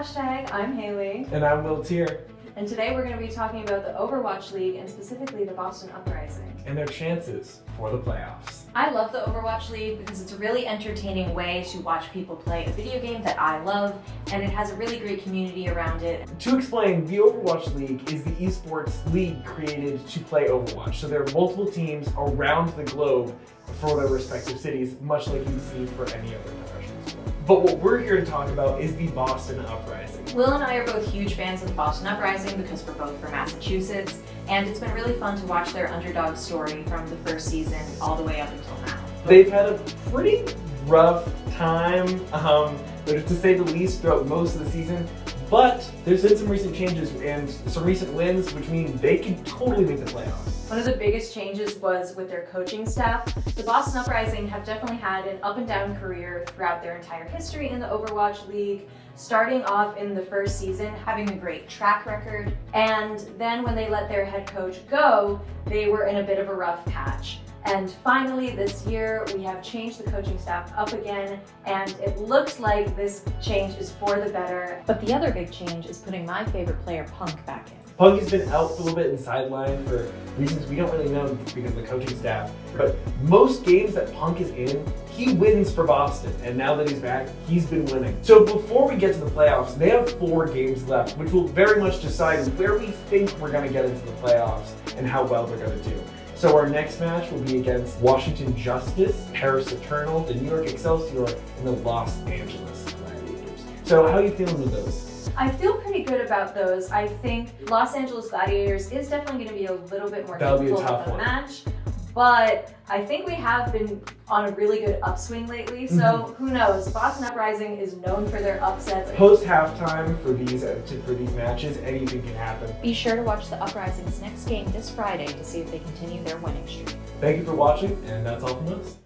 Hashtag. I'm Haley. And I'm Will Tier. And today we're going to be talking about the Overwatch League and specifically the Boston Uprising. And their chances for the playoffs. I love the Overwatch League because it's a really entertaining way to watch people play a video game that I love, and it has a really great community around it. To explain, the Overwatch League is the esports league created to play Overwatch. So there are multiple teams around the globe for their respective cities, much like you see for any other professional sport. But what we're here to talk about is the Boston Uprising. Will and I are both huge fans of the Boston Uprising because we're both from Massachusetts, and it's been really fun to watch their underdog story from the first season all the way up until now. They've had a pretty rough time, to say the least, throughout most of the season. But there's been some recent changes and some recent wins, which mean they can totally make the playoffs. One of the biggest changes was with their coaching staff. The Boston Uprising have definitely had an up and down career throughout their entire history in the Overwatch League, starting off in the first season, having a great track record, and then when they let their head coach go, they were in a bit of a rough patch. And finally, this year, we have changed the coaching staff up again, and it looks like this change is for the better. But the other big change is putting my favorite player, Punk, back in. Punk has been out for a little bit and sidelined for reasons we don't really know because of the coaching staff. But most games that Punk is in, he wins for Boston. And now that he's back, he's been winning. So before we get to the playoffs, they have 4 games left, which will very much decide where we think we're going to get into the playoffs and how well they're going to do. So our next match will be against Washington Justice, Paris Eternal, the New York Excelsior, and the Los Angeles Gladiators. So how are you feeling with those? I feel pretty good about those. I think Los Angeles Gladiators is definitely going to be a little bit more difficult of a match, but I think we have been on a really good upswing lately, so who knows? Boston Uprising is known for their upsets. Post halftime for these matches, anything can happen. Be sure to watch the Uprising's next game this Friday to see if they continue their winning streak. Thank you for watching, and that's all from us.